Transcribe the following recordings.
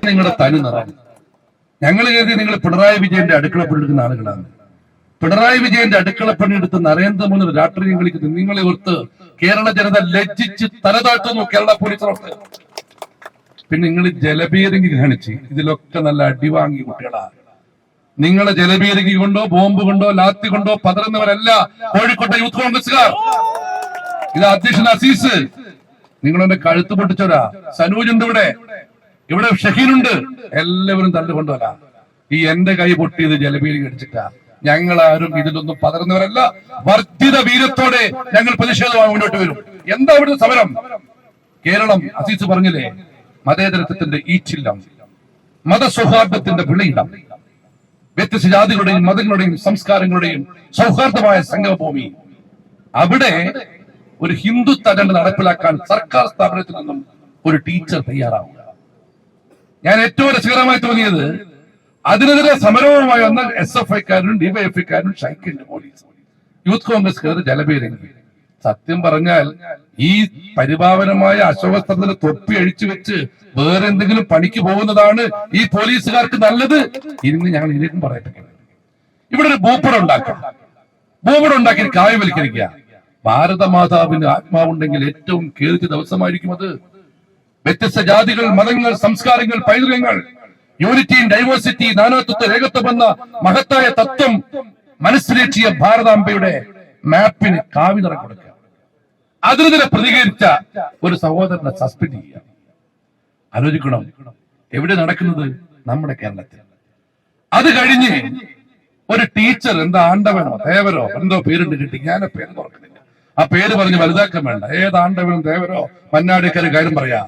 നിങ്ങളുടെ തനി നിറം. ഞങ്ങൾ കരുതി നിങ്ങൾ പിണറായി വിജയന്റെ അടുക്കള പണിയെടുക്കുന്ന ആളുകളാണ്. പിണറായി വിജയന്റെ അടുക്കള പണിയെടുത്ത് നരേന്ദ്രമോദി രാഷ്ട്രീയം കളിക്കുന്നത് നിങ്ങളെ ഓർത്ത് കേരള ജനത ലജ്ജിച്ച് തലതാഴ്ത്തുന്നു കേരള പോലീസിനോട്. പിന്നെ നിങ്ങൾ ജലപീരങ്കി കാണിച്ച് ഇതിലൊക്കെ നല്ല അടിവാങ്ങി കുട്ടികളാ. നിങ്ങളെ ജലപീരങ്കി കൊണ്ടോ ബോംബ് കൊണ്ടോ ലാത്തി കൊണ്ടോ പതറുന്നവരല്ല കോഴിക്കോട്ടെ യൂത്ത് കോൺഗ്രസ്സുകാർ. ഇത് അധ്യക്ഷൻ അസീസ്, നിങ്ങളെന്റെ കഴുത്ത് പൊട്ടിച്ചവരാ. സനൂജുണ്ട് ഇവിടെ ഷഹീനുണ്ട്. എല്ലാവരും തല്ലുകൊണ്ടുവരാ. ഈ എന്റെ കൈ പൊട്ടിയത് ജലപീരങ്കി അടിച്ചിട്ടാ. ഞങ്ങൾ ആരും ഇതിലൊന്നും പതറുന്നവരല്ല. വർദ്ധിത വീരത്തോടെ ഞങ്ങൾ പ്രതിഷേധമായി മുന്നോട്ട് വരും. എന്താ ഇവിടുത്തെ സമരം? കേരളം അസീസ് പറഞ്ഞില്ലേ, മതേതരത്വത്തിന്റെ ഈച്ചില്ലം, മതസൗഹാർദ്ദത്തിന്റെ വിളയിടം, വ്യത്യസ്ത ജാതികളുടെയും മതങ്ങളുടെയും സംസ്കാരങ്ങളുടെയും സൗഹാർദ്ദമായ സംഗമഭൂമി. അവിടെ ഒരു ഹിന്ദുത്വ അജണ്ട നടപ്പിലാക്കാൻ സർക്കാർ സ്ഥാപനത്തിൽ നിന്നും ഒരു ടീച്ചർ തയ്യാറാവുക. ഞാൻ ഏറ്റവും രസകരമായി തോന്നിയത്, അതിനെതിരെ സമരവുമായി വന്ന SFIക്കാരനും DYFIക്കാരനും ഷൈക്കിന്റെ പോലീസ്, യൂത്ത് കോൺഗ്രസ്സുകാർ ജലപീരങ്കി. സത്യം പറഞ്ഞാൽ ഈ പരിപാവനമായ അശോകസ്തംഭത്തിന് തൊപ്പി അഴിച്ചു വെച്ച് വേറെ എന്തെങ്കിലും പണിക്ക് പോകുന്നതാണ് ഈ പോലീസുകാർക്ക് നല്ലത്. ഇന്ന് ഞങ്ങൾ ഇതിലേക്കും പറയപ്പെട്ടത്. ഇവിടെ ഒരു ഭൂപടം ഉണ്ടാക്കാം, ഭൂപടം ഉണ്ടാക്കി കാവ്യവൽക്കരിക്കുക. ഭാരതമാതാവിന് ആത്മാവുണ്ടെങ്കിൽ ഏറ്റവും കേറിച്ച ദിവസമായിരിക്കും അത്. വ്യത്യസ്ത ജാതികൾ, മതങ്ങൾ, സംസ്കാരങ്ങൾ, പൈതൃകങ്ങൾ, യൂണിറ്റി ഇൻ ഡൈവേഴ്സിറ്റി, നാനാത്വത്വ ഏകത്വം എന്ന മഹത്തായ തത്വം മനസ്സിലേറ്റിയ ഭാരതാംബയുടെ മാപ്പിന് കാവ്യ നിറം കൊടുക്കുക. അതിനെതിരെ പ്രതികരിച്ച ഒരു സഹോദരനെ സസ്പെൻഡ് ചെയ്യുക. ആലോചിക്കണം, എവിടെ നടക്കുന്നത്? നമ്മുടെ കേരളത്തിൽ. അത് കഴിഞ്ഞ് ഒരു ടീച്ചർ, എന്താ ആണ്ടവനോ ദേവരോ എന്തോ പേരുണ്ട് കിട്ടി, ഞാൻ ആ പേര് ഓർക്കുന്നില്ല, ആ പേര് പറഞ്ഞ് വലുതാക്കാൻ വേണ്ട, ഏത് ആണ്ടവനും ദേവരോ മന്നാടിക്കാര് കാര്യം പറയാ.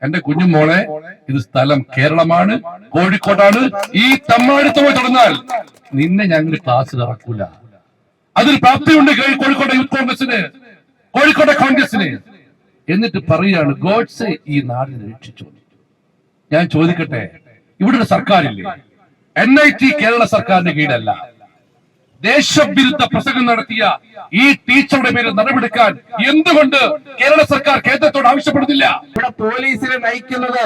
എന്റെ കുഞ്ഞുമോളെ, ഇത് സ്ഥലം കേരളമാണ്, കോഴിക്കോടാണ്. ഈ തമ്മാടിത്തമായി തുടർന്നാൽ നിന്നെ ഞങ്ങൾ ക്ലാസ്സിൽ ഇറക്കൂല. അതിൽ പ്രാപ്തിയുണ്ട് കോഴിക്കോട്ടെ യൂത്ത് കോൺഗ്രസിന്, കോഴിക്കോട്ടെ കോൺഗ്രസിന്. എന്നിട്ട് പറയാണ് ഗോഡ്സെ ഈ നാടിനെ രക്ഷിച്ചു. ഞാൻ ചോദിക്കട്ടെ, ഇവിടെ ഒരു സർക്കാരില്ലേ? NIT കേരള സർക്കാരിന്റെ കീഴല്ല. ദേശവിരുദ്ധ പ്രസംഗം നടത്തിയ ഈ ടീച്ചറുടെ പേരിൽ നടപടിയെടുക്കാൻ എന്തുകൊണ്ട് കേരള സർക്കാർ കേന്ദ്രത്തോട് ആവശ്യപ്പെടുന്നില്ല? ഇവിടെ പോലീസിനെ നയിക്കുന്നത്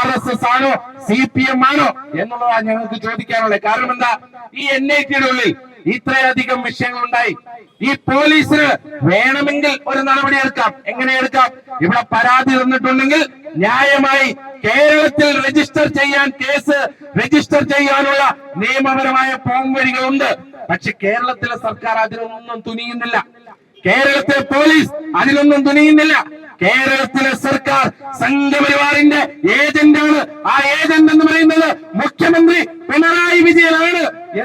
RSS ആണോ CPM ആണോ എന്നുള്ളതാണ് ഞങ്ങൾക്ക് ചോദിക്കാനുള്ളത്. കാരണം എന്താ, ഈ NIT-യുടെ ഉള്ളിൽ ഇത്രയധികം വിഷയങ്ങൾ ഉണ്ടായി. ഈ പോലീസിന് വേണമെങ്കിൽ ഒരു നടപടി എടുക്കാം. എങ്ങനെ എടുക്കാം? ഇവിടെ പരാതി തന്നിട്ടുണ്ടെങ്കിൽ ന്യായമായി കേരളത്തിൽ രജിസ്റ്റർ ചെയ്യാൻ, കേസ് രജിസ്റ്റർ ചെയ്യാനുള്ള നിയമപരമായ പോംവഴികളുണ്ട്. പക്ഷെ കേരളത്തിലെ സർക്കാർ അതിനൊന്നും തുനിയുന്നില്ല. കേരളത്തിലെ പോലീസ് അതിനൊന്നും തുനിയുന്നില്ല. കേരളത്തിലെ സർക്കാർ സംഘപരിവാറിന്റെ ഏജന്റാണ്. ആ ഏജന്റ് എന്ന് പറയുന്നത് മുഖ്യമന്ത്രി പിണറായി വിജയനാണ്.